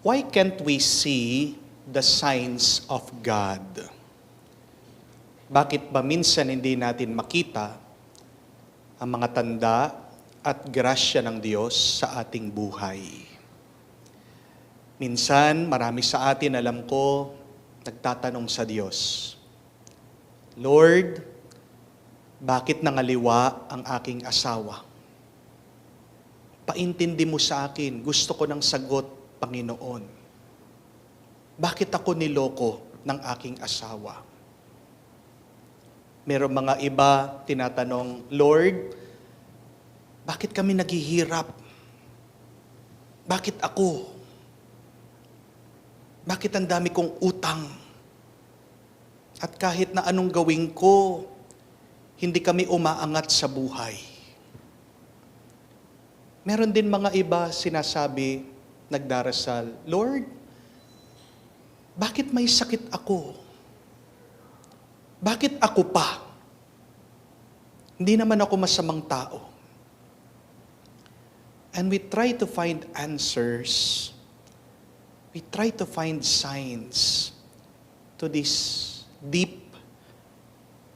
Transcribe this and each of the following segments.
Why can't we see the signs of God? Bakit ba minsan hindi natin makita ang mga tanda at grasya ng Diyos sa ating buhay? Minsan, marami sa atin, alam ko, nagtatanong sa Diyos, Lord, bakit nangaliwa ang aking asawa? Paintindi mo sa akin, gusto ko ng sagot, Panginoon. Bakit ako niloko ng aking asawa? Merong mga iba tinatanong, Lord, bakit kami naghihirap? Bakit ako? Bakit ang dami kong utang? At kahit na anong gawin ko, hindi kami umaangat sa buhay. Meron din mga iba sinasabi, nagdarasal, Lord, bakit may sakit ako? Bakit ako pa? Hindi naman ako masamang tao. And we try to find answers. We try to find signs to these deep,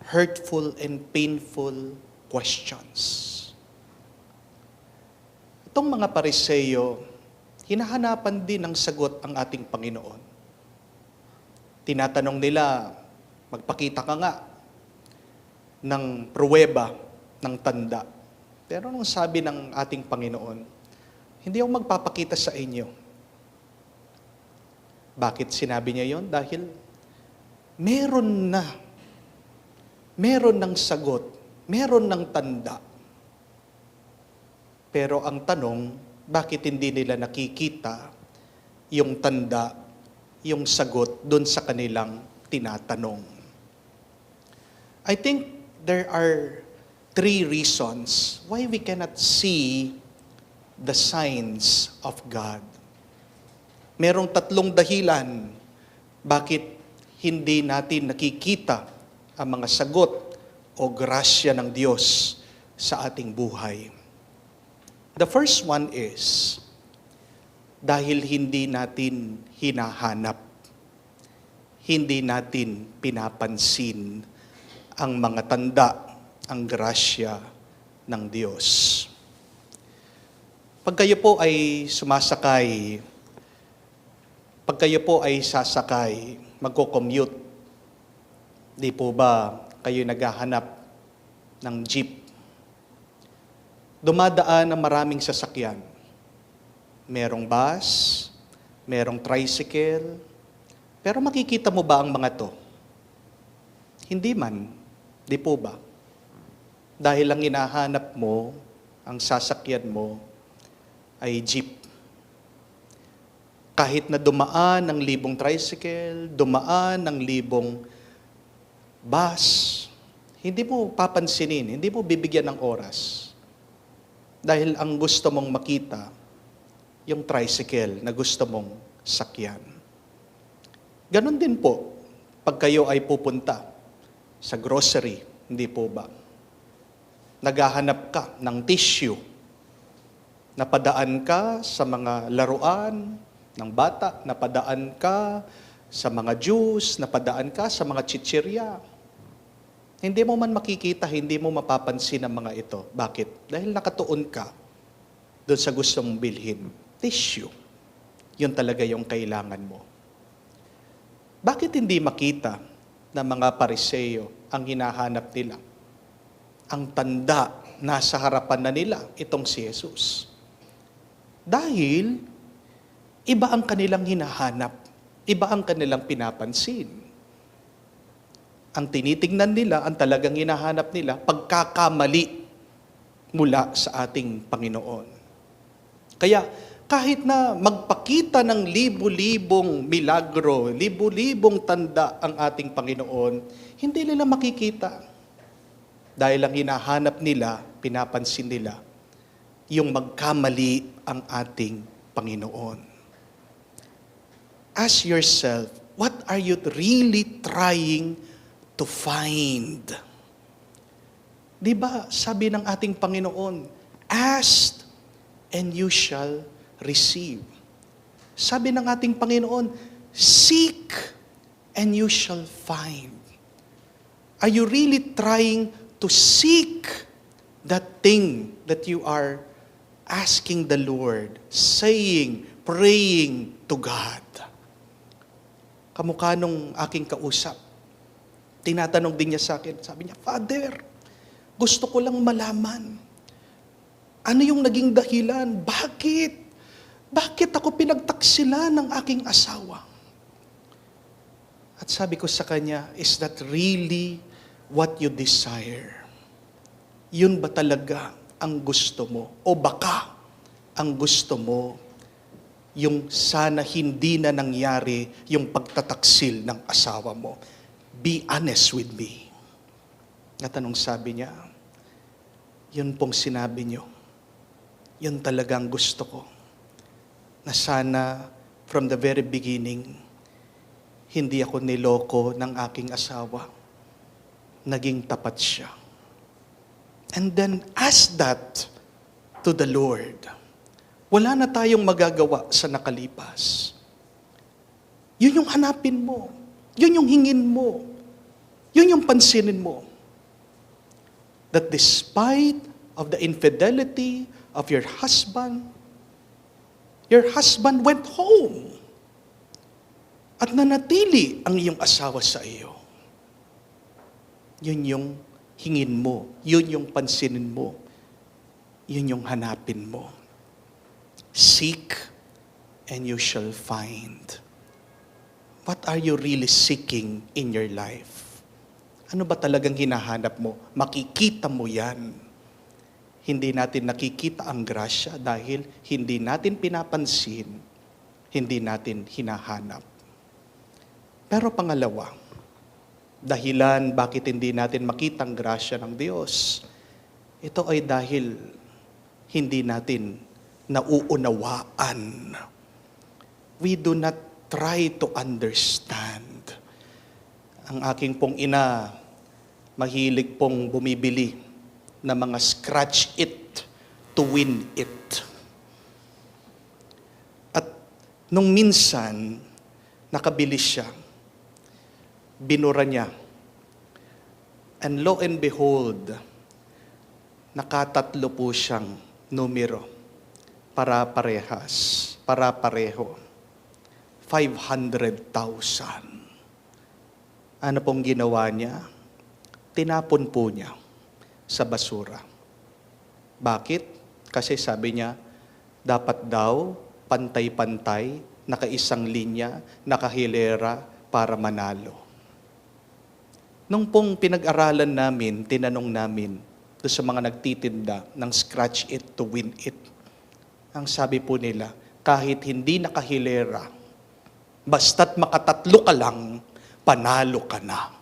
hurtful, and painful questions. Itong mga Pariseyo, hinahanapan din ng sagot ang ating Panginoon. Tinatanong nila, magpakita ka nga ng pruweba, ng tanda. Pero nung sabi ng ating Panginoon, hindi ako magpapakita sa inyo. Bakit sinabi niya yon? Dahil meron ng sagot, meron ng tanda. Pero ang tanong, bakit hindi nila nakikita yung tanda, yung sagot doon sa kanilang tinatanong? I think there are 3 reasons why we cannot see the signs of God. Merong 3 dahilan bakit hindi natin nakikita ang mga sagot o grasya ng Diyos sa ating buhay. The first one is, dahil hindi natin hinahanap, hindi natin pinapansin ang mga tanda, ang grasya ng Diyos. Pag kayo po ay sasakay, magko-commute, di po ba kayo naghahanap ng jeep? Dumadaan ang maraming sasakyan. Merong bus, merong tricycle, pero makikita mo ba ang mga to? Hindi man, di po ba? Dahil ang hinahanap mo, ang sasakyan mo, ay jeep. Kahit na dumaan ng 1,000 tricycle, dumaan ng 1,000 bus, hindi mo papansinin, hindi mo bibigyan ng oras. Dahil ang gusto mong makita, yung tricycle na gusto mong sakyan. Ganon din po, pag kayo ay pupunta sa grocery, hindi po ba? Naghahanap ka ng tissue, napadaan ka sa mga laruan ng bata, napadaan ka sa mga juice, napadaan ka sa mga chichirya. Hindi mo man makikita, hindi mo mapapansin ang mga ito. Bakit? Dahil nakatuon ka doon sa gusto mong bilhin. Tissue. Yun talaga yung kailangan mo. Bakit hindi makita ng mga Pariseyo ang hinahanap nila? Ang tanda, nasa harapan na nila, itong si Jesus. Dahil iba ang kanilang hinahanap, iba ang kanilang pinapansin. Ang tinitingnan nila, ang talagang hinahanap nila, pagkakamali mula sa ating Panginoon. Kaya kahit na magpakita ng libu-libong milagro, libu-libong tanda ang ating Panginoon, hindi nila makikita. Dahil ang hinahanap nila, pinapansin nila, yung magkamali ang ating Panginoon. Ask yourself, what are you really trying to find? Di ba, sabi ng ating Panginoon, ask and you shall receive. Sabi ng ating Panginoon, seek and you shall find. Are you really trying to seek that thing that you are asking the Lord, saying, praying to God? Kamukha nung aking kausap, tinatanong din niya sa akin, sabi niya, Father, gusto ko lang malaman, ano yung naging dahilan? Bakit? Bakit ako pinagtaksilan ng aking asawa? At sabi ko sa kanya, is that really what you desire? Yun ba talaga ang gusto mo? O baka ang gusto mo, yung sana hindi na nangyari yung pagtataksil ng asawa mo? Be honest with me. At anong sabi niya? Yun pong sinabi niyo. Yun talagang gusto ko. Na sana from the very beginning, hindi ako niloko ng aking asawa. Naging tapat siya. And then ask that to the Lord. Wala na tayong magagawa sa nakalipas. Yun yung hanapin mo. Yun yung hingin mo. Yun yung pansinin mo. That despite of the infidelity of your husband went home. At nanatili ang iyong asawa sa iyo. Yun yung hingin mo. Yun yung pansinin mo. Yun yung hanapin mo. Seek and you shall find. What are you really seeking in your life? Ano ba talagang hinahanap mo? Makikita mo yan. Hindi natin nakikita ang grasya dahil hindi natin pinapansin, hindi natin hinahanap. Pero pangalawa, dahilan bakit hindi natin makita ang grasya ng Diyos, ito ay dahil hindi natin nauunawaan. We do not try to understand. Ang aking pong ina, mahilig pong bumibili na mga scratch it to win it. At nung minsan, nakabili siya, binura niya. And lo and behold, nakatatlo po siyang numero. Para-pareho. 500,000. Ano pong ginawa niya? Tinapon po niya sa basura. Bakit? Kasi sabi niya, dapat daw pantay-pantay, nakaisang linya, nakahilera para manalo. Nung pong pinag-aralan namin, tinanong namin doon sa mga nagtitinda ng scratch it to win it. Ang sabi po nila, kahit hindi nakahilera, basta't makatatlo ka lang, panalo ka na.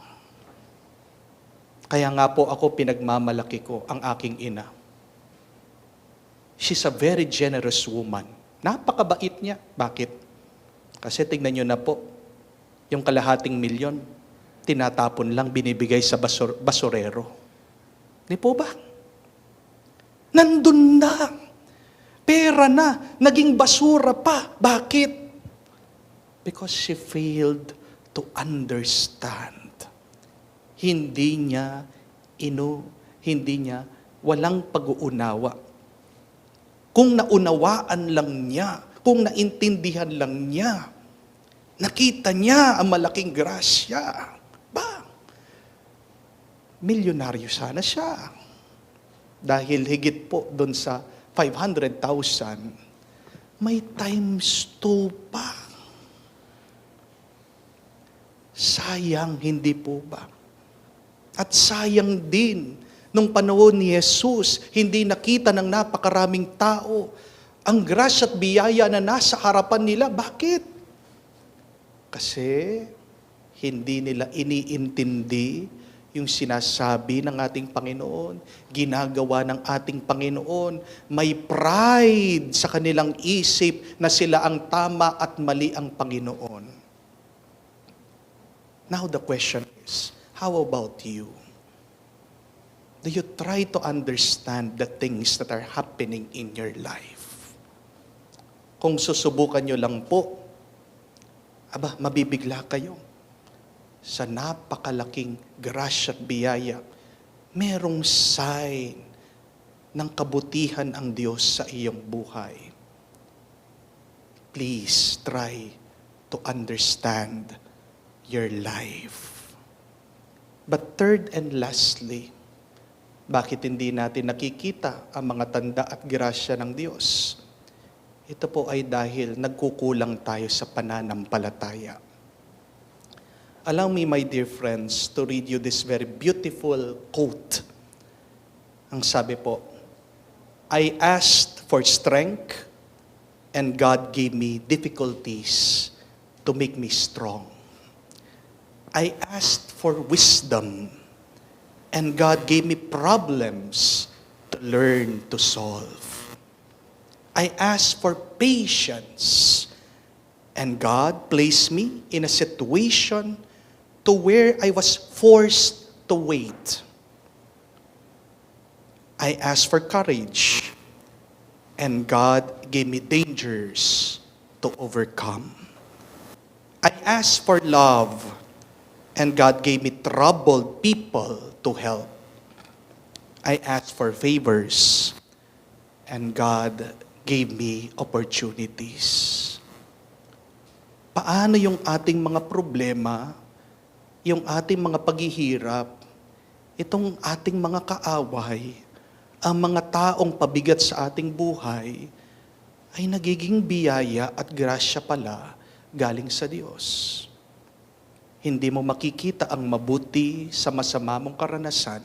Kaya nga po ako pinagmamalaki ko ang aking ina. She's a very generous woman. Napakabait niya. Bakit? Kasi tingnan nyo na po, yung kalahating milyon, tinatapon lang, binibigay sa basurero. Di po ba? Nandun na. Pera na. Naging basura pa. Bakit? Because she failed to understand. Hindi niya walang pag-uunawa. Kung naunawaan lang niya, kung naintindihan lang niya, nakita niya ang malaking grasya, milyonaryo sana siya. Dahil higit po doon sa 500,000, may times 2 pa. Sayang, hindi po ba? At sayang din, nung panahon ni Jesus, hindi nakita ng napakaraming tao ang grasya at biyaya na nasa harapan nila. Bakit? Kasi hindi nila iniintindi yung sinasabi ng ating Panginoon, ginagawa ng ating Panginoon. May pride sa kanilang isip na sila ang tama at mali ang Panginoon. Now the question is, how about you? Do you try to understand the things that are happening in your life? kung susubukan nyo lang po, mabibigla kayo sa napakalaking grasya at biyaya. Merong sign ng kabutihan ang Diyos sa iyong buhay. Please try to understand your life. But third and lastly, bakit hindi natin nakikita ang mga tanda at grasya ng Diyos? Ito po ay dahil nagkukulang tayo sa pananampalataya. Allow me, my dear friends, to read you this very beautiful quote. Ang sabi po, I asked for strength and God gave me difficulties to make me strong. I asked for wisdom and God gave me problems to learn to solve. I asked for patience and God placed me in a situation to where I was forced to wait. I asked for courage, and God gave me dangers to overcome. I asked for love, and God gave me troubled people to help. I asked for favors, and God gave me opportunities. Paano yung ating mga problema, yung ating mga paghihirap, itong ating mga kaaway, ang mga taong pabigat sa ating buhay, ay nagiging biyaya at grasya pala galing sa Diyos. Hindi mo makikita ang mabuti sa masama mong karanasan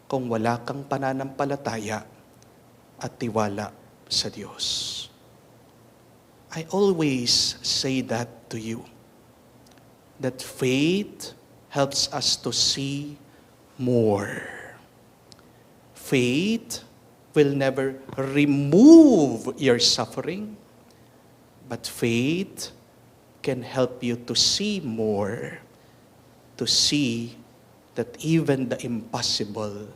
kung wala kang pananampalataya at tiwala sa Diyos. I always say that to you, that faith helps us to see more. Faith will never remove your suffering, but faith can help you to see more, to see that even the impossible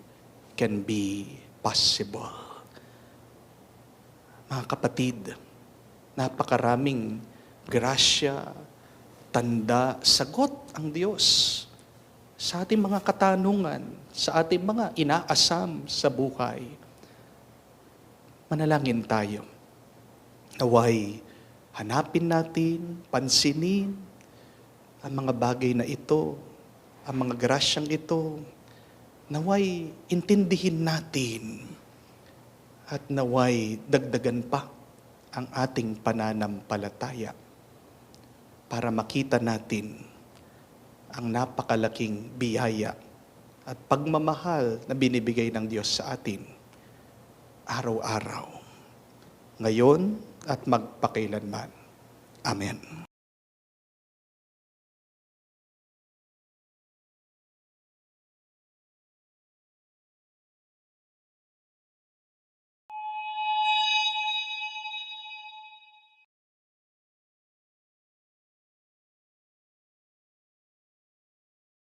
can be possible. Mga kapatid, napakaraming grasya, tanda, sagot ang Diyos sa ating mga katanungan, sa ating mga inaasam sa buhay. Manalangin tayo. Naway, hanapin natin, pansinin ang mga bagay na ito, ang mga grasyang ito. Naway, intindihin natin at naway, dagdagan pa ang ating pananampalataya para makita natin ang napakalaking biyaya at pagmamahal na binibigay ng Diyos sa atin araw-araw, ngayon at magpakailanman. Amen.